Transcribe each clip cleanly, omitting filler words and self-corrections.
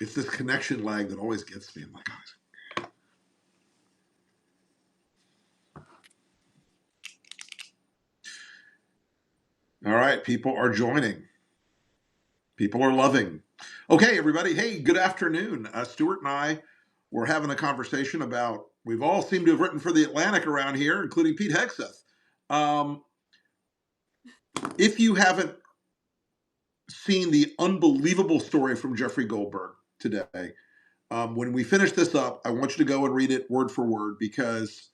It's this connection lag that always gets me. I'm like, all right, people are joining. People are loving. Okay, everybody. Hey, good afternoon. Stuart and I were having a conversation about, we've all seemed to have written for the Atlantic around here, including Pete Hegseth. If you haven't seen the unbelievable story from Jeffrey Goldberg today, when we finish this up, I want you to go and read it word for word, because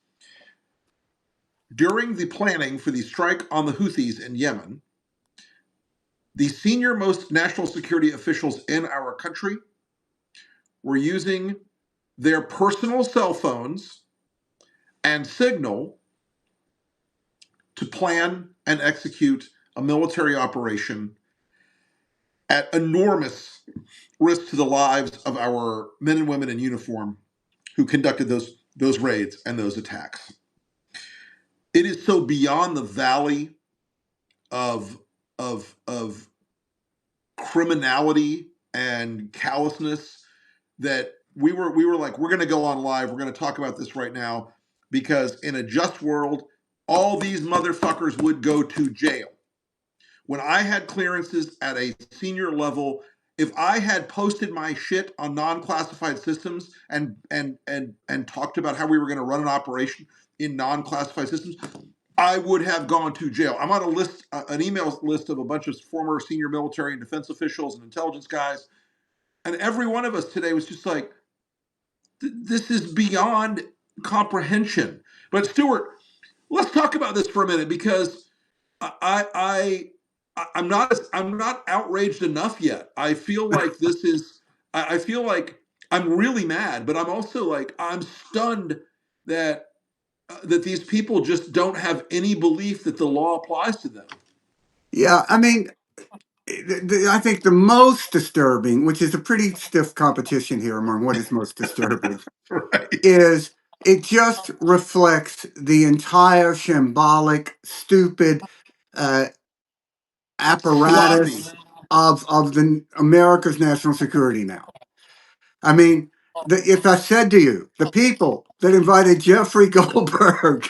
during the planning for the strike on the Houthis in Yemen, the senior most national security officials in our country were using their personal cell phones and Signal to plan and execute a military operation at enormous risk to the lives of our men and women in uniform who conducted those raids and those attacks. It is so beyond the valley of criminality and callousness that we were like, we're going to go on live. We're going to talk about this right now, because in a just world, all these motherfuckers would go to jail. When I had clearances at a senior level, if I had posted my shit on non-classified systems and talked about how we were going to run an operation in non-classified systems, I would have gone to jail. I'm on a list, an email list of a bunch of former senior military and defense officials and intelligence guys, and every one of us today was just like, this is beyond comprehension. But Stuart, let's talk about this for a minute, because I'm not outraged enough yet. I feel like this is. I feel like I'm really mad, but I'm also like, I'm stunned that these people just don't have any belief that the law applies to them. Yeah, I mean, I think the most disturbing, which is a pretty stiff competition here among what is most disturbing, Right. is it just reflects the entire shambolic, stupid apparatus Sloppy. of the America's national security now. I mean, if I said to you, the people that invited Jeffrey Goldberg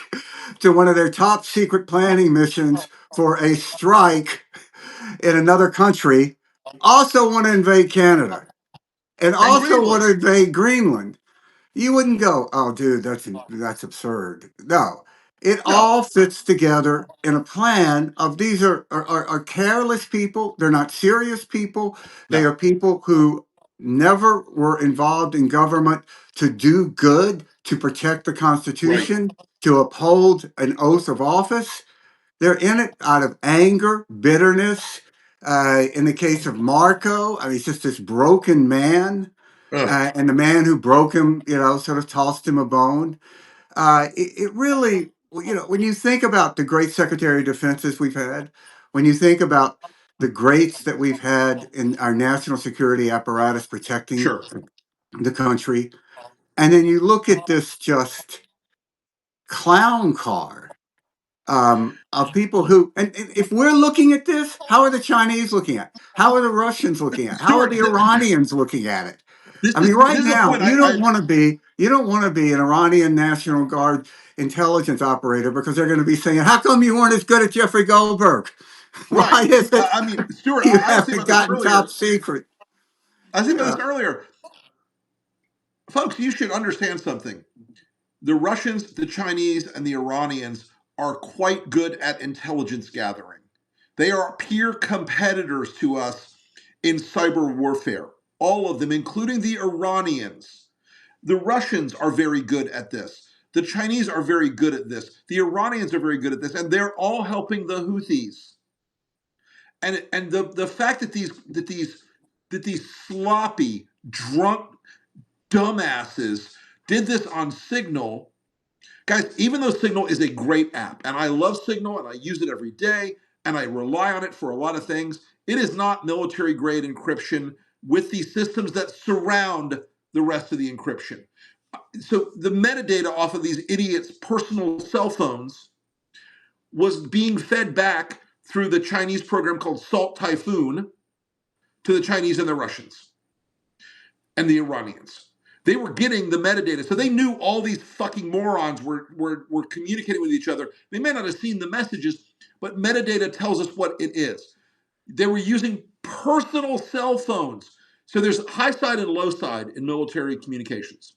to one of their top secret planning missions for a strike in another country also want to invade Canada and also want to invade Greenland, you wouldn't go, oh, dude, that's absurd. No, it all fits together in a plan of these are careless people. They're not serious people. They are people who never were involved in government to do good, to protect the Constitution, to uphold an oath of office. They're in it out of anger, bitterness. In the case of Marco, I mean, he's just this broken man. And the man who broke him, sort of tossed him a bone. It really, when you think about the great Secretary of Defenses we've had, when you think about the greats that we've had in our national security apparatus protecting the country, and then you look at this just clown car of people who, and if we're looking at this, how are the Chinese looking at it? How are the Russians looking at it? How are the Iranians looking at it? I mean, right now, you don't want to be an Iranian National Guard intelligence operator, because they're going to be saying, how come you weren't as good as Jeffrey Goldberg? Why is it I mean, Stuart, you I was haven't gotten top secret? I was thinking about this earlier. Folks, you should understand something. The Russians, the Chinese, and the Iranians are quite good at intelligence gathering. They are peer competitors to us in cyber warfare. All of them, including the Iranians. The Russians are very good at this. The Chinese are very good at this. The Iranians are very good at this, and they're all helping the Houthis. And the fact that these sloppy, drunk dumbasses did this on Signal. Guys, even though Signal is a great app, and I love Signal and I use it every day and I rely on it for a lot of things, it is not military grade encryption with the systems that surround the rest of the encryption. So the metadata off of these idiots' personal cell phones was being fed back through the Chinese program called Salt Typhoon to the Chinese and the Russians and the Iranians. They were getting the metadata. So they knew all these fucking morons were communicating with each other. They may not have seen the messages, but metadata tells us what it is. They were using personal cell phones. So there's high side and low side in military communications.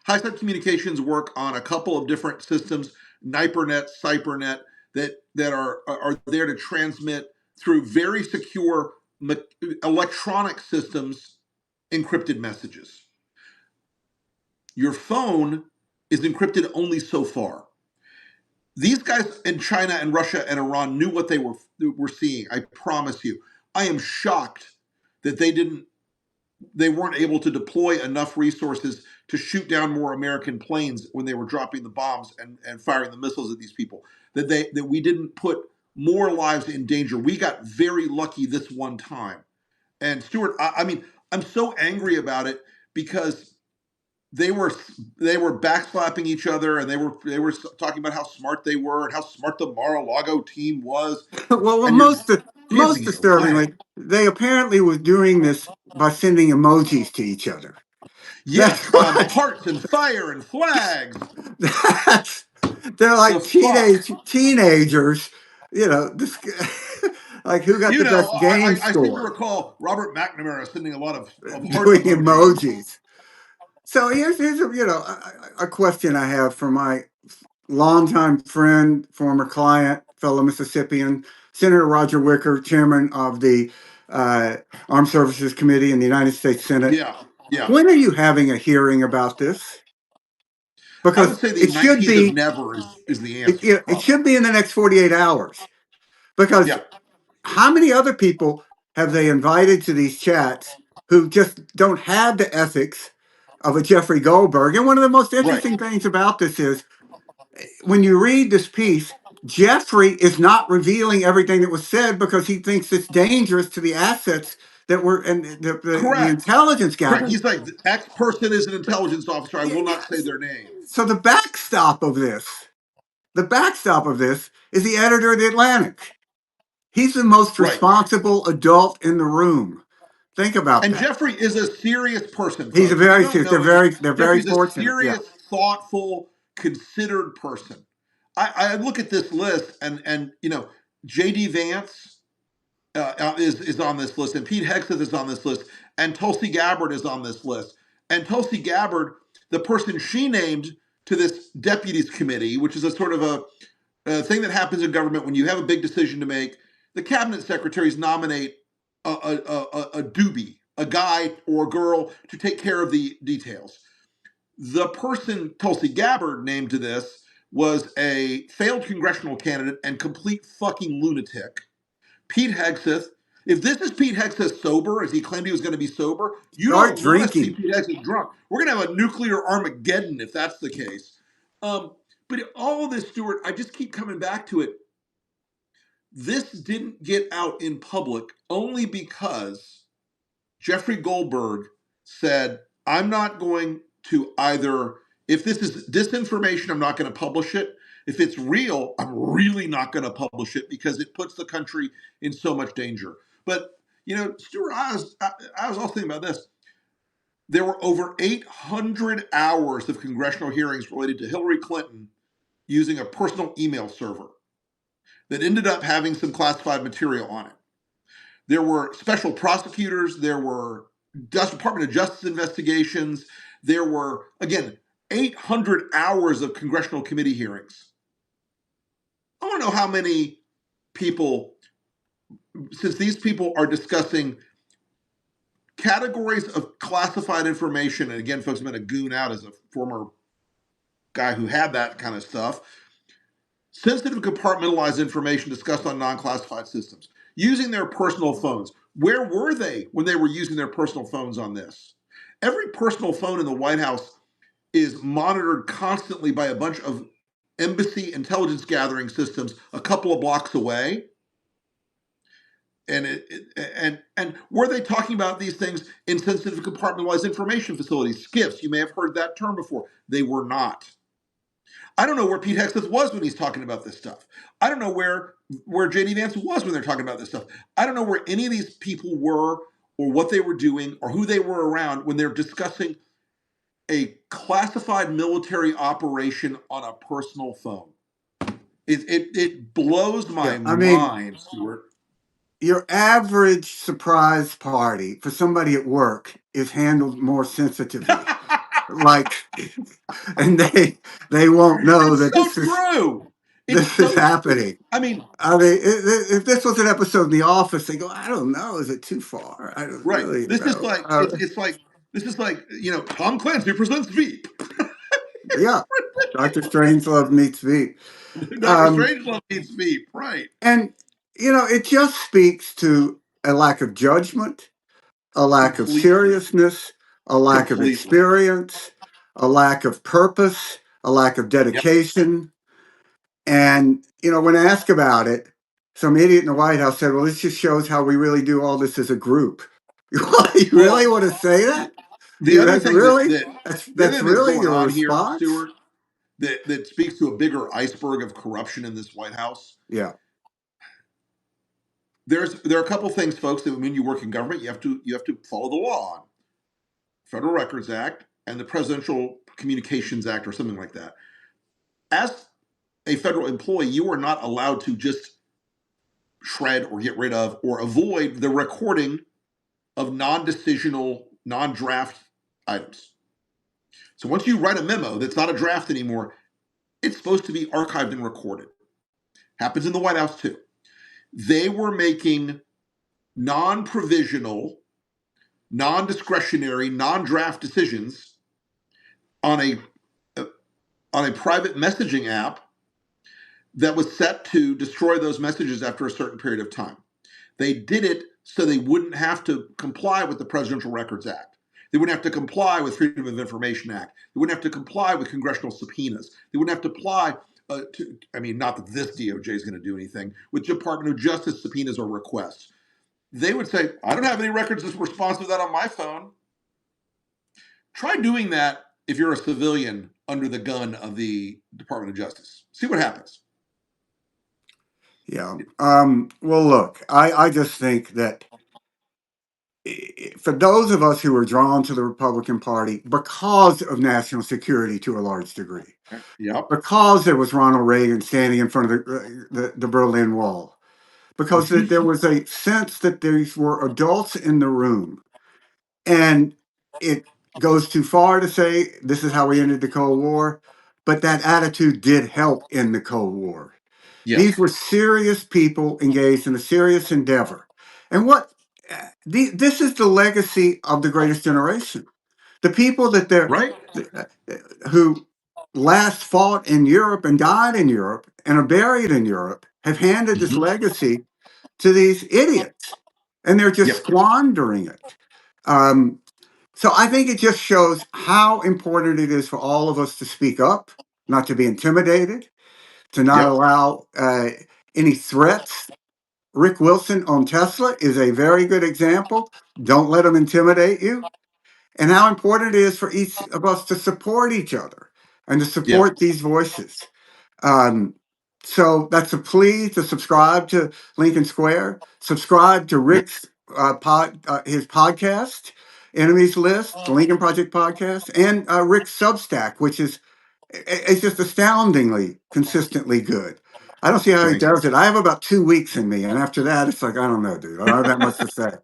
High side communications work on a couple of different systems, NiperNet, CyberNet, that are there to transmit through very secure electronic systems encrypted messages. Your phone is encrypted only so far. These guys in China and Russia and Iran knew what they were seeing. I promise you. I am shocked that they weren't able to deploy enough resources to shoot down more American planes when they were dropping the bombs and firing the missiles at these people. That we didn't put more lives in danger. We got very lucky this one time. And Stuart, I mean, I'm so angry about it because they were backslapping each other, and they were talking about how smart they were and how smart the Mar-a-Lago team was. Well, And you're most giving it away. disturbingly, they apparently was doing this by sending emojis to each other. That's Yes, what. hearts and fire and flags. That's they're The like fuck. teenagers, this, like who got You the know, best game I seem to score recall Robert McNamara sending a lot of heart doing emojis. emojis. So here's a question I have for my longtime friend, former client, fellow Mississippian, Senator Roger Wicker, chairman of the uh, Armed Services Committee in the United States Senate. Yeah, yeah. When are you having a hearing about this? I would Because say the it should 19th of be never is the it, answer, it, it probably. should be in the next 48 hours. Because Yeah, how many other people have they invited to these chats who just don't have the ethics of a Jeffrey Goldberg? And one of the most right. interesting things about this is when you read this piece, Jeffrey is not revealing everything that was said because he thinks it's dangerous to the assets that were and the Correct. intelligence Correct. gathering. He's like, X person is an intelligence officer. I will not say Yes. their name. So the backstop of this is the editor of the Atlantic. He's the most Right. responsible adult in the room. Think about And that. Jeffrey is a serious person, He's a folks. If you very don't know him, they're very Jeffrey's a fortunate. Yeah. serious, thoughtful, considered person. I look at this list, and J.D. Vance is on this list, and Pete Hegseth is on this list, and Tulsi Gabbard is on this list. And Tulsi Gabbard, the person she named to this deputies committee, which is a sort of a thing that happens in government when you have a big decision to make, the cabinet secretaries nominate a doobie, a guy or a girl to take care of the details. The person Tulsi Gabbard named to this was a failed congressional candidate and complete fucking lunatic. Pete Hegseth. If this is Pete Hegseth sober, as he claimed he was going to be sober, you Start don't want to see drinking. Pete Hegseth drunk. We're going to have a nuclear Armageddon if that's the case. But all of this, Stuart, I just keep coming back to it. This didn't get out in public only because Jeffrey Goldberg said, I'm not going to either, if this is disinformation, I'm not going to publish it. If it's real, I'm really not going to publish it because it puts the country in so much danger. But, Stuart, I was also thinking about this. There were over 800 hours of congressional hearings related to Hillary Clinton using a personal email server that ended up having some classified material on it. There were special prosecutors. There were Department of Justice investigations. There were, again, 800 hours of congressional committee hearings. I want to know how many people, since these people are discussing categories of classified information, and again, folks, I'm going to goon out as a former guy who had that kind of stuff, sensitive compartmentalized information discussed on non-classified systems, using their personal phones. Where were they when they were using their personal phones on this? Every personal phone in the White House is monitored constantly by a bunch of embassy intelligence gathering systems a couple of blocks away. and were they talking about these things in sensitive compartmentalized information facilities, SCIFs? You may have heard that term before. They were not. I don't know where Pete Hegseth was when he's talking about this stuff. I don't know where JD Vance was when they're talking about this stuff. I don't know where any of these people were or what they were doing or who they were around when they're discussing a classified military operation on a personal phone. It blows my Yeah, I mean, mind, Stuart. your average surprise party for somebody at work is handled more sensitively. Like, and they won't know It's that so true. It's this is so true. happening. I mean, I mean, if this was an episode in The Office, they go, I don't know, is it too far? I don't right. really This is know. like it's like this is like Tom Clancy presents Veep. Yeah, Dr. Strangelove meets Veep. Dr. Strangelove meets Veep. Right. And, it just speaks to a lack of judgment, a lack of Completely. seriousness, a lack of Completely. experience, a lack of purpose, a lack of Yep. dedication. And, when asked about it, some idiot in the White House said, well, this just shows how we really do all this as a group. You really Well, want to say that? the other That's thing really, that the other that's thing that's really going your on here, response? Stuart, that speaks to a bigger iceberg of corruption in this White House. Yeah. There are a couple things, folks, that when you work in government, you have to follow the law on. Federal Records Act and the Presidential Communications Act or something like that. As a federal employee, you are not allowed to just shred or get rid of or avoid the recording of non-decisional, non-draft items. So once you write a memo that's not a draft anymore, it's supposed to be archived and recorded. Happens in the White House too. They were making non-provisional, non-discretionary, non-draft decisions on a private messaging app that was set to destroy those messages after a certain period of time. They did it so they wouldn't have to comply with the Presidential Records Act. They wouldn't have to comply with Freedom of Information Act. They wouldn't have to comply with congressional subpoenas. They wouldn't have to apply not that this DOJ is going to do anything, with Department of Justice subpoenas or requests. They would say, I don't have any records that's responsive to that on my phone. Try doing that if you're a civilian under the gun of the Department of Justice. See what happens. Yeah. Well, look, I just think that for those of us who are drawn to the Republican Party because of national security to a large degree, Yep. because there was Ronald Reagan standing in front of the Berlin Wall, because there was a sense that these were adults in the room. And it goes too far to say this is how we ended the Cold War, but that attitude did help in the Cold War. Yes. These were serious people engaged in a serious endeavor. And this is the legacy of the greatest generation. The people Right. who last fought in Europe and died in Europe and are buried in Europe have handed this legacy to these idiots, and they're just Yep. squandering it. So I think it just shows how important it is for all of us to speak up, not to be intimidated, to not Yep. allow any threats. Rick Wilson on Tesla is a very good example. Don't let them intimidate you. And how important it is for each of us to support each other and to Yep. support these voices. So that's a plea to subscribe to Lincoln Square, subscribe to Yep. Rick's his podcast, Enemies List, the Lincoln Project podcast, and Rick's Substack, which is it's just astoundingly consistently good. I don't see how he Thank you. does it. I have about 2 weeks in me, and after that, it's like I don't know, dude. I don't have that much to say.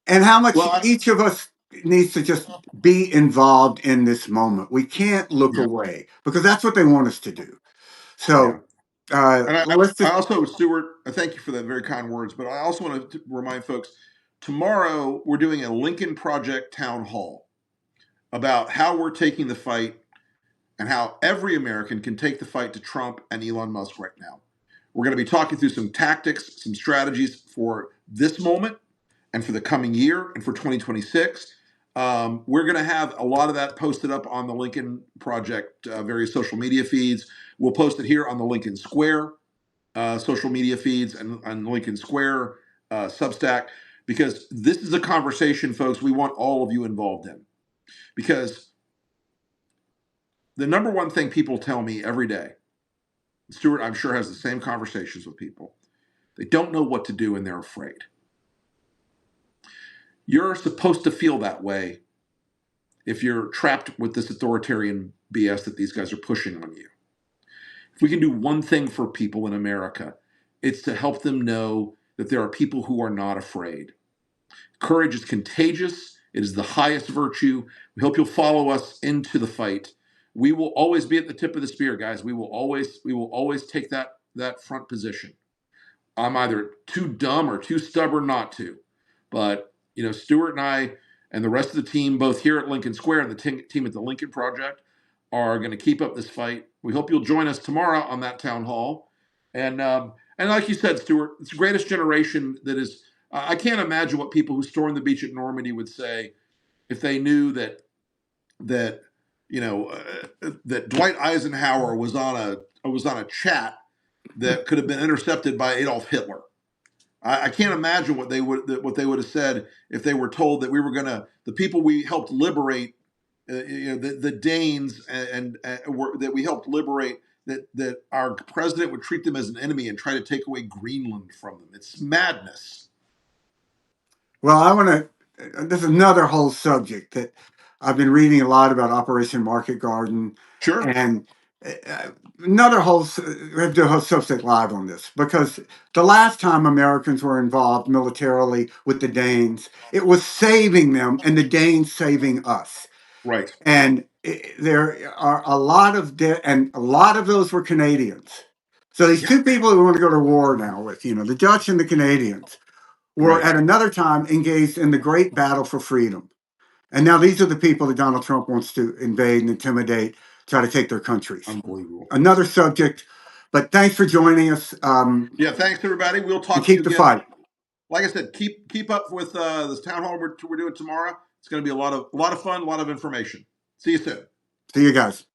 And how much Well, each of us needs to just be involved in this moment. We can't look yeah. away because that's what they want us to do. Yeah. So And let's I just, also, Stuart, I thank you for that very kind words, but I also want to remind folks tomorrow we're doing a Lincoln Project town hall about how we're taking the fight and how every American can take the fight to Trump and Elon Musk right now. We're going to be talking through some tactics, some strategies for this moment and for the coming year and for 2026. We're going to have a lot of that posted up on the Lincoln Project various social media feeds. We'll post it here on the Lincoln Square social media feeds and Lincoln Square, Substack, because this is a conversation, folks, we want all of you involved in. Because the number one thing people tell me every day, Stuart, I'm sure, has the same conversations with people. They don't know what to do and they're afraid. You're supposed to feel that way if you're trapped with this authoritarian BS that these guys are pushing on you. If we can do one thing for people in America, it's to help them know that there are people who are not afraid. Courage is contagious. It is the highest virtue. We hope you'll follow us into the fight. We will always be at the tip of the spear, guys. We will always take that front position. I'm either too dumb or too stubborn not to. But, Stuart and I and the rest of the team, both here at Lincoln Square and the team at the Lincoln Project, are going to keep up this fight. We hope you'll join us tomorrow on that town hall. And like you said, Stuart, it's the greatest generation that is. I can't imagine what people who stormed the beach at Normandy would say if they knew that Dwight Eisenhower was on a chat that could have been intercepted by Adolf Hitler. I can't imagine what they would have said if they were told that we were the people we helped liberate, the Danes and that we helped liberate, that our president would treat them as an enemy and try to take away Greenland from them. It's madness. Well, this is another whole subject that I've been reading a lot about, Operation Market Garden. Sure. And another whole, we have to do a whole subject live on this, because the last time Americans were involved militarily with the Danes, it was saving them and the Danes saving us. Right. And there are a lot of those were Canadians. So these two people who want to go to war now with, the Dutch and the Canadians, were Right. at another time engaged in the great battle for freedom. And now these are the people that Donald Trump wants to invade and intimidate, try to take their countries. Unbelievable. Another subject, but thanks for joining us. Thanks everybody. We'll talk to you again. Keep the fight. Like I said, keep up with this town hall we're doing tomorrow. It's going to be a lot of fun, a lot of information. See you soon. See you guys.